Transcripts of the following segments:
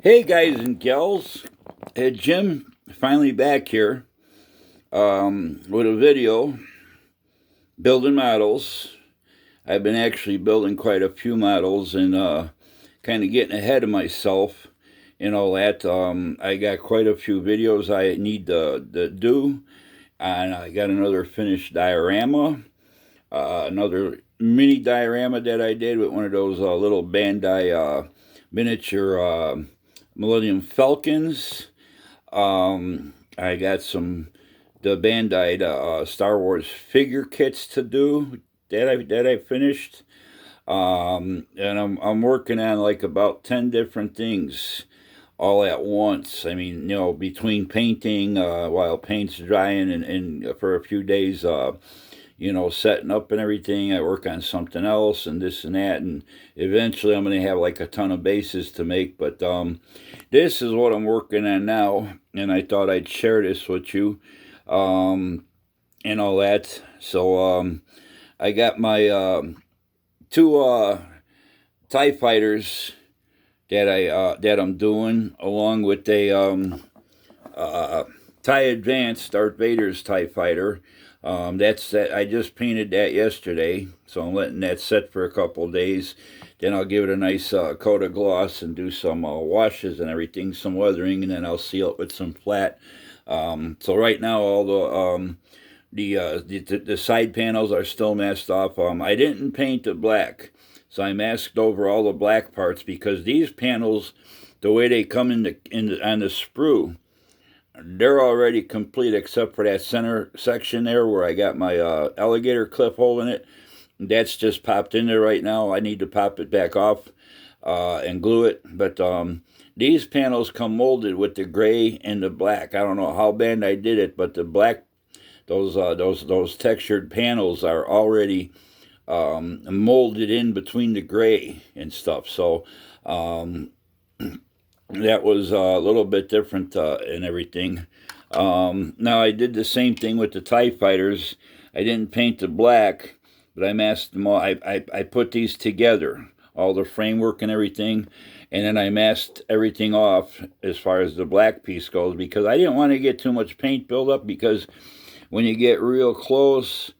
Hey guys and gals, Jim finally back here with a video building models. I've been actually building quite a few models and kind of getting ahead of myself and all that. I got quite a few videos I need to do, and I got another finished diorama, another mini diorama that I did with one of those little Bandai miniature Millennium Falcons. I got the Bandai Star Wars figure kits to do that I finished. And I'm working on like about 10 different things all at once. I mean, between painting while paint's drying and for a few days setting up and everything. I work on something else and this and that, and eventually I'm going to have like a ton of bases to make. But this is what I'm working on now, and I thought I'd share this with you and all that. So I got my two TIE fighters that I'm doing, along with a TIE Advanced Darth Vader's TIE fighter. That's that. I just painted that yesterday, so I'm letting that set for a couple of days. Then I'll give it a nice coat of gloss and do some washes and everything, some weathering, and then I'll seal it with some flat. So right now, all the side panels are still masked off. I didn't paint the black, so I masked over all the black parts because these panels, the way they come on the sprue, they're already complete except for that center section there where I got my alligator clip hole in it. That's just popped in there right now. I need to pop it back off and glue it. But these panels come molded with the gray and the black. I don't know how Bandai did it, but the black, those textured panels are already molded in between the gray and stuff. So that was a little bit different and everything. Now I did the same thing with the TIE fighters. I didn't paint the black, but I masked them all. I put these together, all the framework and everything, and then I masked everything off as far as the black piece goes because I didn't want to get too much paint buildup, because when you get real close,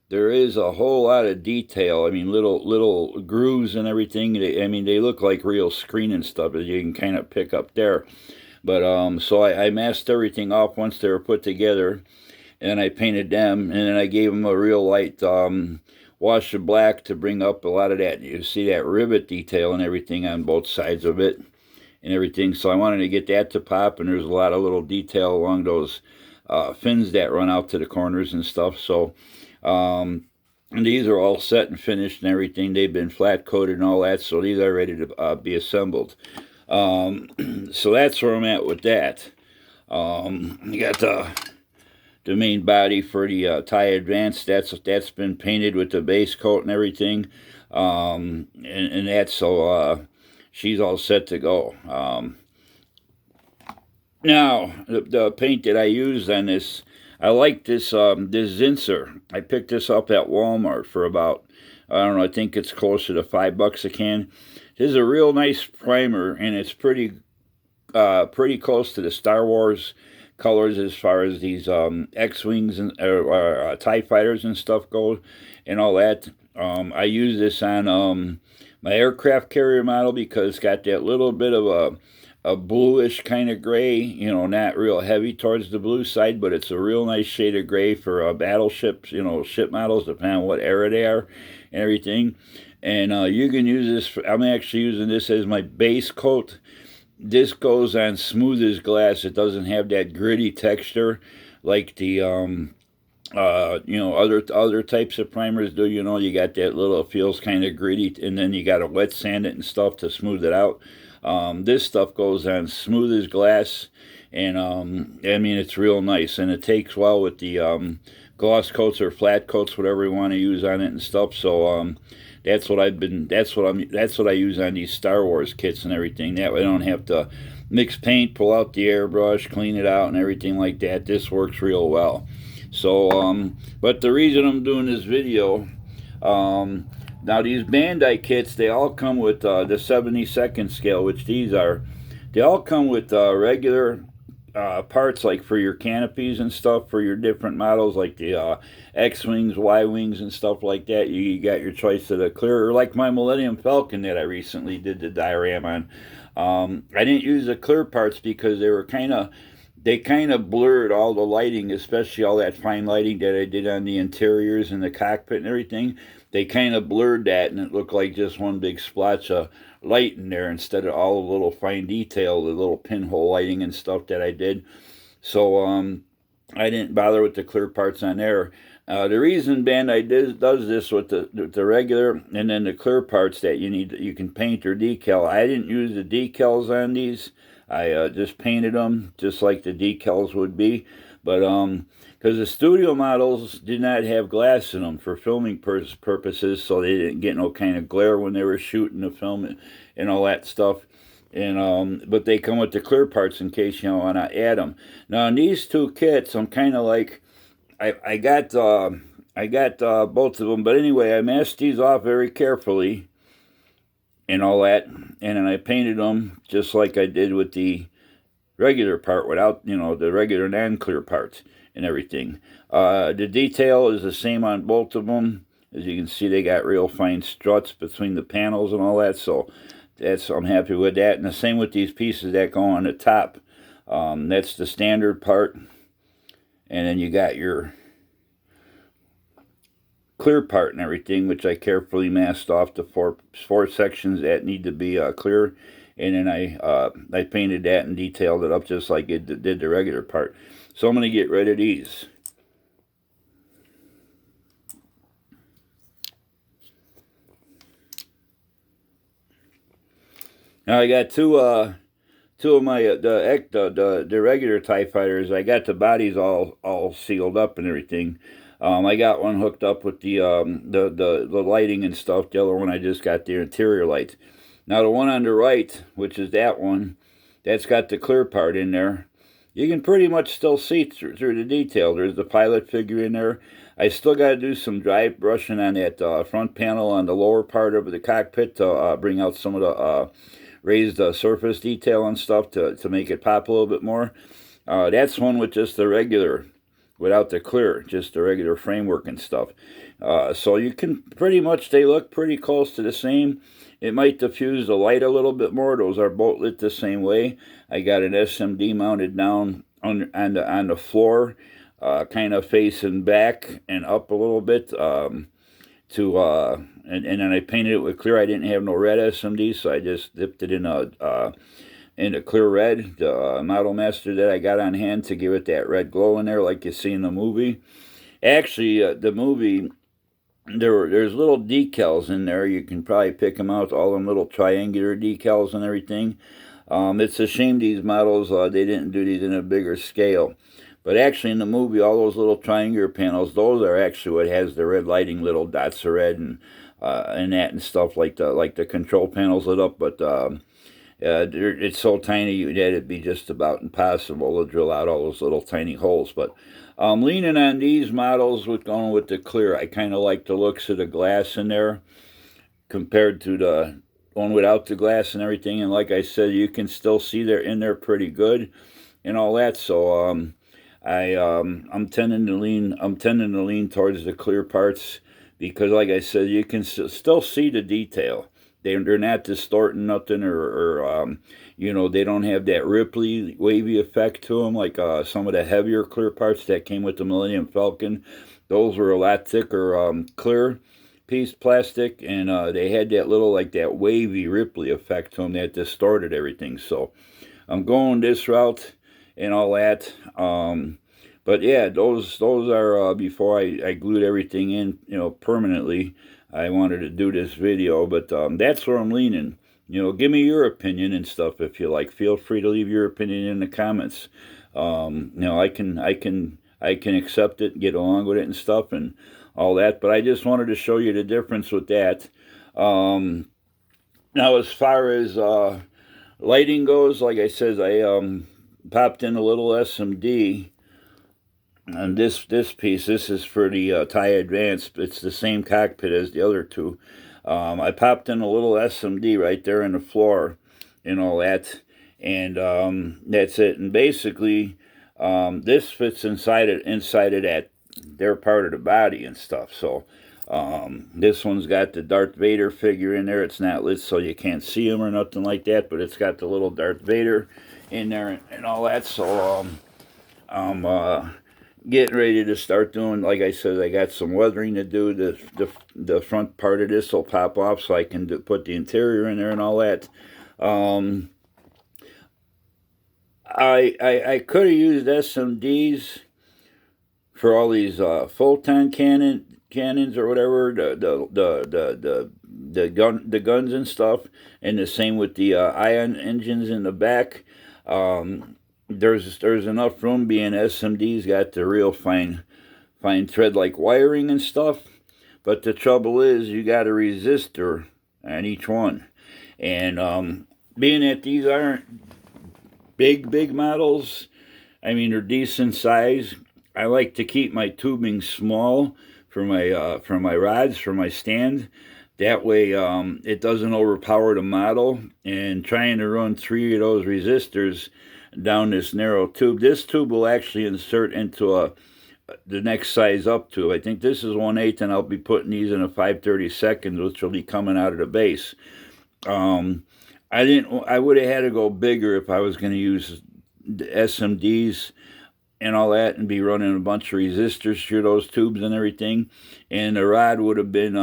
there is a whole lot of detail. I mean, little grooves and everything. They look like real screen and stuff, as you can kind of pick up there. But so I masked everything off once they were put together, and I painted them, and then I gave them a real light wash of black to bring up a lot of that. You see that rivet detail and everything on both sides of it and everything. So I wanted to get that to pop, and there's a lot of little detail along those fins that run out to the corners and stuff. So and these are all set and finished and everything. They've been flat coated and all that, so these are ready to be assembled. So that's where I'm at with that. You got the main body for the TIE Advanced. That's been painted with the base coat and everything, and that's so she's all set to go. Now the paint that I used on this, I like this this Zinsser. I picked this up at Walmart for about, I don't know, I think it's closer to $5 a can. This is a real nice primer, and it's pretty close to the Star Wars colors as far as these X-Wings and TIE fighters and stuff go and all that. I use this on my aircraft carrier model because it's got that little bit of a bluish kind of gray, not real heavy towards the blue side, but it's a real nice shade of gray for battleships, ship models, depending on what era they are and everything. And you can use this, I'm actually using this as my base coat. This goes on smooth as glass. It doesn't have that gritty texture like the other types of primers do. You got that little, it feels kind of gritty, and then you got to wet sand it and stuff to smooth it out. This stuff goes on smooth as glass, and it's real nice, and it takes well with the gloss coats or flat coats, whatever you want to use on it and stuff. So that's what I use on these Star Wars kits and everything. That way I don't have to mix paint, pull out the airbrush, clean it out and everything like that. This works real well. So but the reason I'm doing this video, now these Bandai kits, they all come with the 72nd scale, which these are They all come with regular parts, like for your canopies and stuff, for your different models, like the X-Wings, Y-Wings, and stuff like that. You got your choice of the clear, or like my Millennium Falcon that I recently did the diorama on. I didn't use the clear parts because they kind of blurred all the lighting, especially all that fine lighting that I did on the interiors and the cockpit and everything. They kind of blurred that, and it looked like just one big splotch of light in there instead of all the little fine detail, the little pinhole lighting and stuff that I did. So I didn't bother with the clear parts on there. The reason Bandai does this with the regular and then the clear parts that you can paint or decal. I didn't use the decals on these. I just painted them just like the decals would be. But because the studio models did not have glass in them for filming purposes, so they didn't get no kind of glare when they were shooting the film and all that stuff. And but they come with the clear parts in case you want to add them. Now in these two kits, I'm kind of like I got both of them, but anyway, I masked these off very carefully and all that, and then I painted them just like I did with the regular part without, the regular non-clear parts and everything. The detail is the same on both of them. As you can see, they got real fine struts between the panels and all that, so I'm happy with that. And the same with these pieces that go on the top. That's the standard part. And then you got your clear part and everything, which I carefully masked off the four sections that need to be clear. And then I painted that and detailed it up just like it did the regular part. So I'm going to get rid of these. Now I got two of my the regular TIE fighters. I got the bodies all sealed up and everything. I got one hooked up with the lighting and stuff. The other one I just got the interior lights. Now the one on the right, which is that one, that's got the clear part in there. You can pretty much still see through the detail. There's the pilot figure in there. I still got to do some dry brushing on that front panel on the lower part of the cockpit to bring out some of the raised surface detail and stuff to make it pop a little bit more. That's one with just the regular, without the clear, just the regular framework and stuff. So you can pretty much, they look pretty close to the same. It might diffuse the light a little bit more. Those are both lit the same way. I got an SMD mounted down on the floor, kind of facing back and up a little bit. And then I painted it with clear. I didn't have no red SMD, so I just dipped it in a clear red, the Model Master that I got on hand to give it that red glow in there like you see in the movie. Actually, the movie, there's little decals in there. You can probably pick them out, all them little triangular decals and everything. It's a shame these models, they didn't do these in a bigger scale. But actually in the movie, all those little triangular panels, those are actually what has the red lighting, little dots of red and that and stuff, like the control panels lit up. But it's so tiny that it'd be just about impossible to drill out all those little tiny holes. But I'm leaning on these models with going with the clear. I kind of like the looks of the glass in there compared to the one without the glass and everything. And like I said, you can still see they're in there pretty good and all that. So I'm tending to lean towards the clear parts because, like I said, you can still see the detail. They're not distorting nothing, or they don't have that ripply, wavy effect to them like some of the heavier clear parts that came with the Millennium Falcon. Those were a lot thicker clear piece plastic, and they had that little, like that wavy, ripply effect to them that distorted everything. So I'm going this route and all that. But yeah, those are before I glued everything in, permanently. I wanted to do this video, but that's where I'm leaning. Give me your opinion and stuff if you like. Feel free to leave your opinion in the comments. I can accept it, get along with it and stuff and all that. But I just wanted to show you the difference with that. Now, as far as lighting goes, like I said, I popped in a little SMD. And this piece, this is for the TIE Advanced. It's the same cockpit as the other two. I popped in a little SMD right there in the floor and all that. and that's it. And basically, this fits inside of that their part of the body and stuff. So this one's got the Darth Vader figure in there. It's not lit so you can't see him or nothing like that, but it's got the little Darth Vader in there and all that. So I'm getting ready to start doing, like I said, I got some weathering to do. The front part of this will pop off so I can put the interior in there and all that. I could have used SMDs for all these photon cannons or whatever, the guns and stuff, and the same with the ion engines in the back. There's enough room, being SMD's got the real fine thread like wiring and stuff, but the trouble is you got a resistor on each one, and being that these aren't big models, I mean they're decent size. I like to keep my tubing small for my rods, for my stand. That way it doesn't overpower the model. And trying to run 3 of those resistors down this narrow tube. This tube will actually insert into the next size up tube. I think this is 1/8, and I'll be putting these in a 5/32, which will be coming out of the base. I would have had to go bigger if I was going to use the SMDs and all that, and be running a bunch of resistors through those tubes and everything, and the rod would have been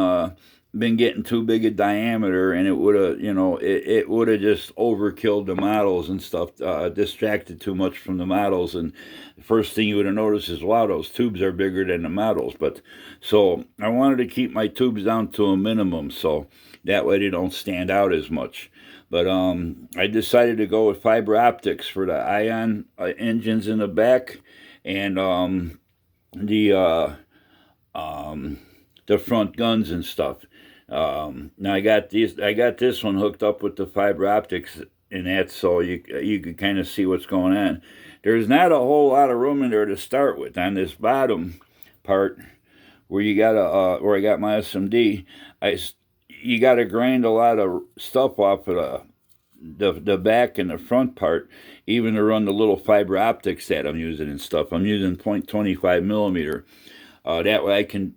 getting too big a diameter, and it would have, it would have just overkilled the models and stuff, distracted too much from the models. And the first thing you would have noticed is, wow, those tubes are bigger than the models. But so I wanted to keep my tubes down to a minimum, so that way they don't stand out as much. But I decided to go with fiber optics for the ion engines in the back, and the front guns and stuff. Now I got this one hooked up with the fiber optics in that, so you can kind of see what's going on. There's not a whole lot of room in there to start with. On this bottom part where you got where I got my SMD, you got to grind a lot of stuff off of the back and the front part, even to run the little fiber optics that I'm using and stuff. I'm using 0.25 millimeter. That way I can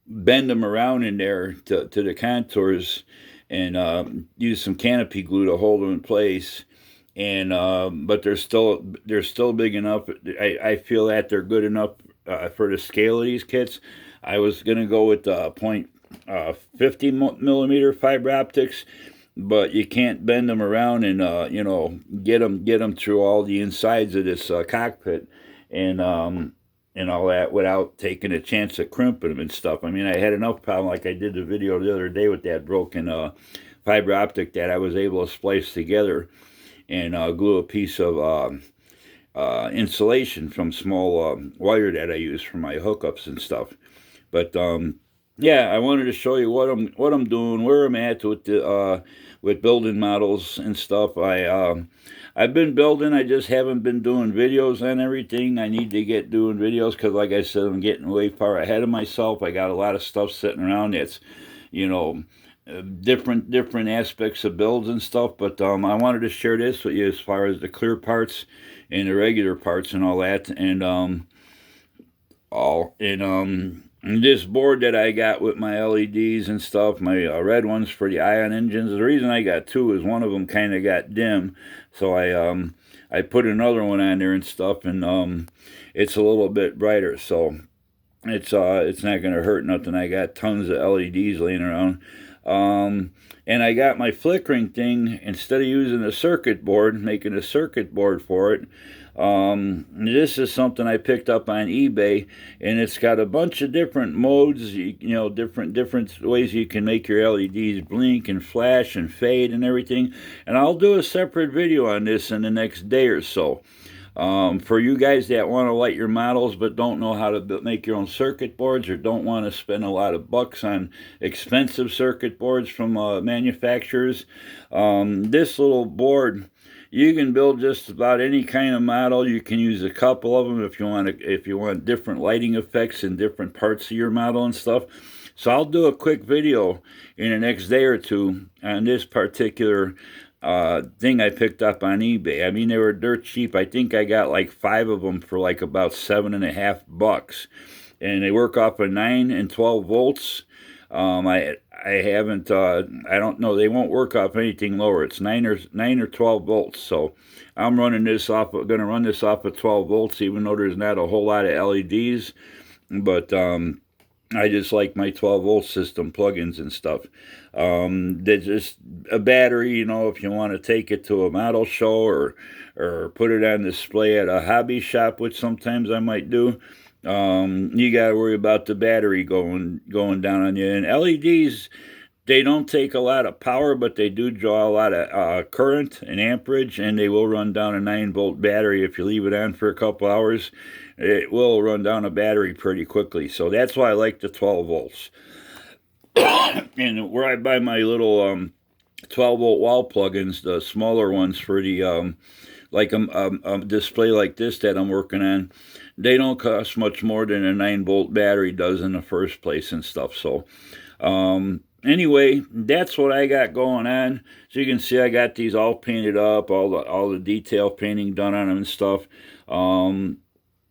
bend them around in there to the contours, and use some canopy glue to hold them in place. And but they're still big enough. I feel that they're good enough for the scale of these kits. I was gonna go with 0.50 millimeter fiber optics, but you can't bend them around and get them through all the insides of this cockpit and all that without taking a chance of crimping them and stuff. I mean, I had enough problem, like I did the video the other day with that broken fiber optic that I was able to splice together and glue a piece of insulation from small wire that I use for my hookups and stuff. But yeah, I wanted to show you what I'm doing, where I'm at with building models and stuff. I've been building. I just haven't been doing videos on everything. I need to get doing videos because, like I said, I'm getting way far ahead of myself. I got a lot of stuff sitting around that's, different aspects of builds and stuff. But I wanted to share this with you as far as the clear parts and the regular parts and all that, and this board that I got with my LEDs and stuff, my red ones for the ion engines. The reason I got two is one of them kind of got dim, so I put another one on there and stuff, and it's a little bit brighter, so it's not gonna hurt nothing. I got tons of LEDs laying around, and I got my flickering thing. Instead of using a circuit board, making a circuit board for it. This is something I picked up on eBay, and it's got a bunch of different modes, different ways you can make your LEDs blink and flash and fade and everything. And I'll do a separate video on this in the next day or so. For you guys that want to light your models but don't know how to make your own circuit boards, or don't want to spend a lot of bucks on expensive circuit boards from manufacturers, this little board, you can build just about any kind of model. You can use a couple of them if you want different lighting effects in different parts of your model and stuff. So I'll do a quick video in the next day or two on this particular thing I picked up on eBay. I mean, they were dirt cheap. I think I got like 5 of them for like about $7.50, and they work off of 9 and 12 volts. I haven't I don't know, they won't work off anything lower. It's 9 or 12 volts. So I'm running this off. Gonna run this off of 12 volts, even though there's not a whole lot of LEDs. But I just like my 12 volt system plugins and stuff. There's just a battery, you know, if you want to take it to a model show or put it on display at a hobby shop, which sometimes I might do. You got to worry about the battery going down on you. And LEDs, they don't take a lot of power, but they do draw a lot of current and amperage, and they will run down a 9-volt battery if you leave it on for a couple hours. It will run down a battery pretty quickly. So that's why I like the 12 volts. And where I buy my little 12-volt wall plugins, the smaller ones for the like a display like this that I'm working on, they don't cost much more than a 9-volt battery does in the first place and stuff. So anyway, that's what I got going on. So you can see I got these all painted up, all the detail painting done on them and stuff.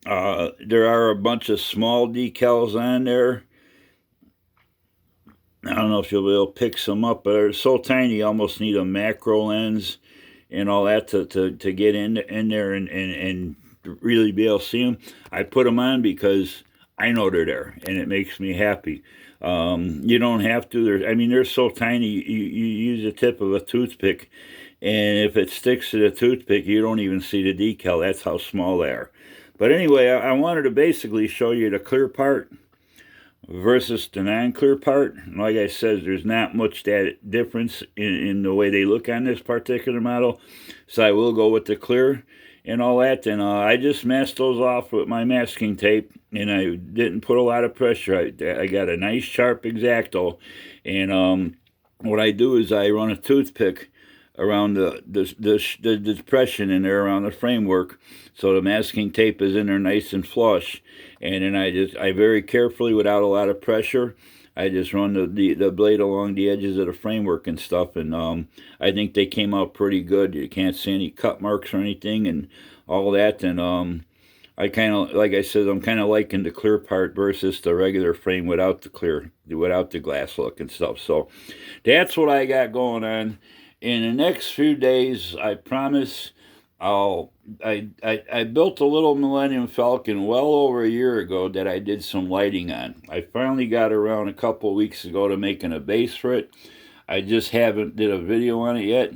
There are a bunch of small decals on there. I don't know if you'll be able to pick some up, but they're so tiny you almost need a macro lens and all that to get in there and really be able to see them. I put them on because I know they're there, and it makes me happy. You don't have to. I mean, they're so tiny, you use the tip of a toothpick, and if it sticks to the toothpick, you don't even see the decal. That's how small they are. But anyway, I wanted to basically show you the clear part versus the non-clear part. Like I said, there's not much that difference in the way they look on this particular model, so I will go with the clear and all that. And I just masked those off with my masking tape, and I didn't put a lot of pressure. I got a nice sharp X-Acto, and what I do is I run a toothpick around the depression in there around the framework, so the masking tape is in there nice and flush. And then I very carefully, without a lot of pressure, I just run the blade along the edges of the framework and stuff, and I think they came out pretty good. You can't see any cut marks or anything and all that. And I kind of, like I said, I'm kind of liking the clear part versus the regular frame without the glass look and stuff. So that's what I got going on. In the next few days, I promise I built a little Millennium Falcon well over a year ago that I did some lighting on. I finally got around a couple of weeks ago to making a base for it. I just haven't did a video on it yet.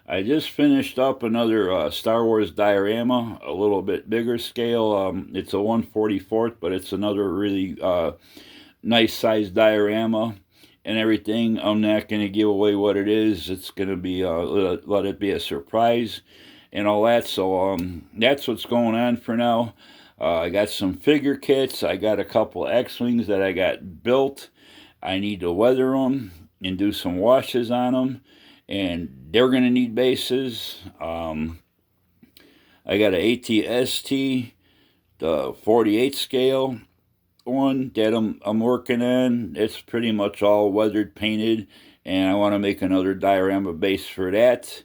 I just finished up another Star Wars diorama, a little bit bigger scale. It's a 1/44, but it's another really nice size diorama and everything. I'm not going to give away what it is. It's going to be, let it be a surprise and all that. So that's what's going on for now. I got some figure kits. I got a couple X-Wings that I got built. I need to weather them and do some washes on them, and they're going to need bases. I got an ATST, the 48 scale one that I'm working on. It's pretty much all weathered, painted, and I want to make another diorama base for that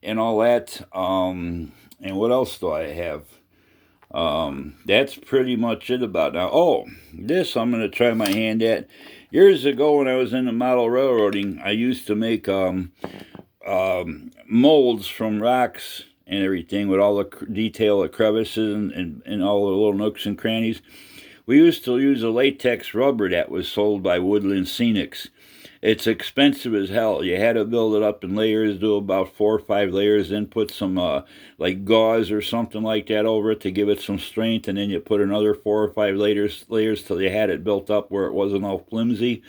and all that. And what else do I have? That's pretty much it about now. Oh, this I'm going to try my hand at. Years ago when I was in the model railroading, I used to make molds from rocks and everything with all the detail of crevices and all the little nooks and crannies. We used to use a latex rubber that was sold by Woodland Scenics. It's expensive as hell. You had to build it up in layers, do about 4 or 5 layers, then put some like gauze or something like that over it to give it some strength, and then you put another 4 or 5 layers till you had it built up where it wasn't all flimsy,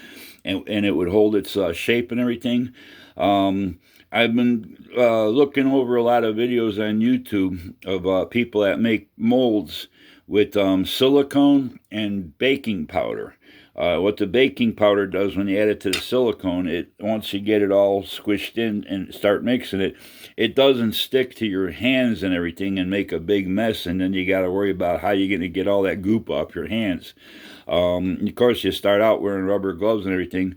and it would hold its shape and everything. I've been looking over a lot of videos on YouTube of people that make molds with silicone and baking powder. What the baking powder does when you add it to the silicone, once you get it all squished in and start mixing it, it doesn't stick to your hands and everything and make a big mess, and then you got to worry about how you're going to get all that goop off your hands. Of course, you start out wearing rubber gloves and everything.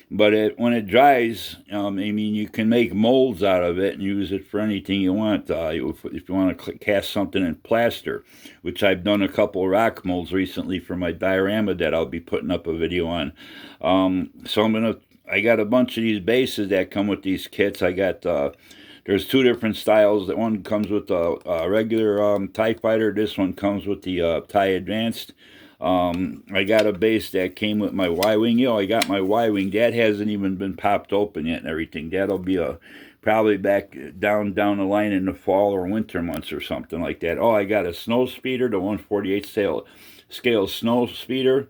But when it dries, I mean, you can make molds out of it and use it for anything you want. If you want to cast something in plaster, which I've done a couple rock molds recently for my diorama that I'll be putting up a video on. So I got a bunch of these bases that come with these kits. I got, there's two different styles. That one comes with a regular TIE Fighter. This one comes with the TIE Advanced. I got a base that came with my Y-Wing. I got my Y-Wing. That hasn't even been popped open yet and everything. That'll be probably back down the line in the fall or winter months or something like that. I got a snow speeder, the 148 scale snow speeder,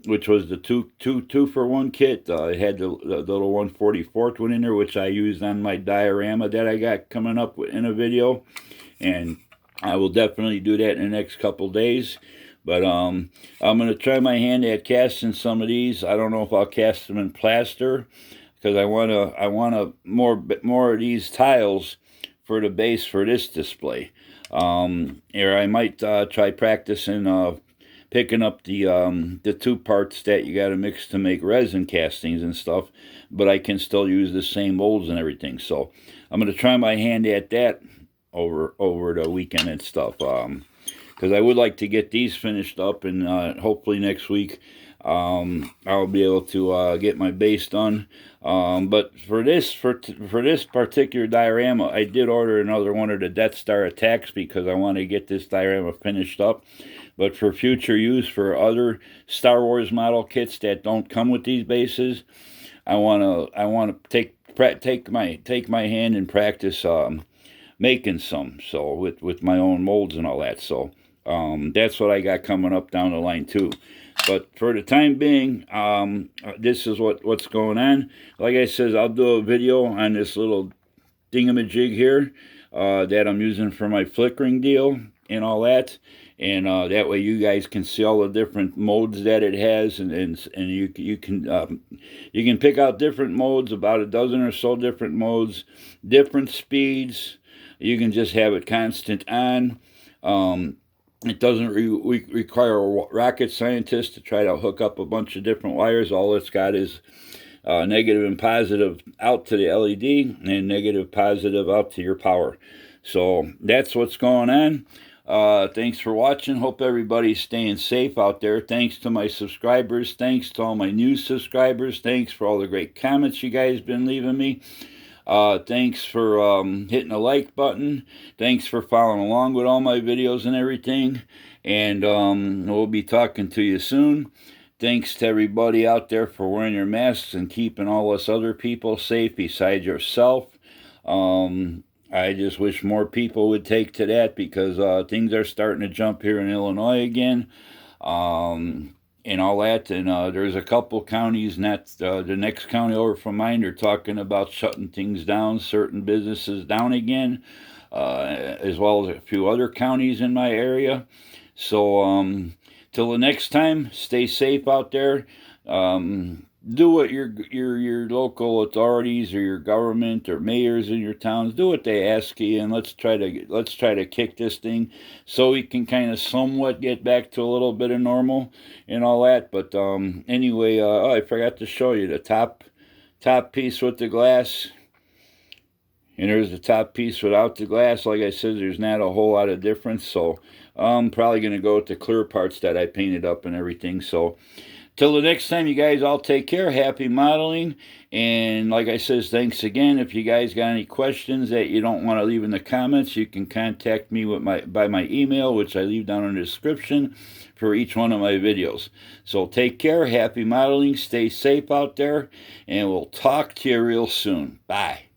which was the two for one kit. It had the little 144th one in there, which I used on my diorama that I got coming up in a video, and I will definitely do that in the next couple days. But I'm going to try my hand at casting some of these. I don't know if I'll cast them in plaster, because I want more of these tiles for the base for this display. Or I might try practicing picking up the two parts that you got to mix to make resin castings and stuff, but I can still use the same molds and everything. So I'm going to try my hand at that over the weekend and stuff. Because I would like to get these finished up, and hopefully next week I'll be able to get my base done. But for this particular diorama, I did order another one of the Death Star attacks because I want to get this diorama finished up. But for future use for other Star Wars model kits that don't come with these bases, I want to take my hand and practice making some, so with my own molds and all that. So that's what I got coming up down the line too. But for the time being, this is what's going on. Like I said, I'll do a video on this little thingamajig here that I'm using for my flickering deal and all that. And that way you guys can see all the different modes that it has, and you can pick out different modes, about a dozen or so different modes, different speeds. You can just have it constant on. It doesn't require a rocket scientist to try to hook up a bunch of different wires. All it's got is negative and positive out to the LED, and negative, positive out to your power. So that's what's going on. Thanks for watching. Hope everybody's staying safe out there. Thanks to my subscribers. Thanks to all my new subscribers. Thanks for all the great comments you guys been leaving me. Thanks for hitting the like button. Thanks for following along with all my videos and everything. And we'll be talking to you soon. Thanks to everybody out there for wearing your masks and keeping all us other people safe besides yourself. I just wish more people would take to that, because things are starting to jump here in Illinois again. And all that, and there's a couple counties, not the next county over from mine, they're talking about shutting things down, certain businesses down again, as well as a few other counties in my area. So till the next time, stay safe out there. Do what your local authorities or your government or mayors in your towns, do what they ask you, and let's try to kick this thing so we can kind of somewhat get back to a little bit of normal and all that. But anyway, I forgot to show you the top piece with the glass, and there's the top piece without the glass. Like I said, there's not a whole lot of difference, so I'm probably going to go with the clear parts that I painted up and everything. So till the next time, you guys all take care. Happy modeling. And like I says, thanks again. If you guys got any questions that you don't want to leave in the comments, you can contact me by my email, which I leave down in the description for each one of my videos. So take care. Happy modeling. Stay safe out there. And we'll talk to you real soon. Bye.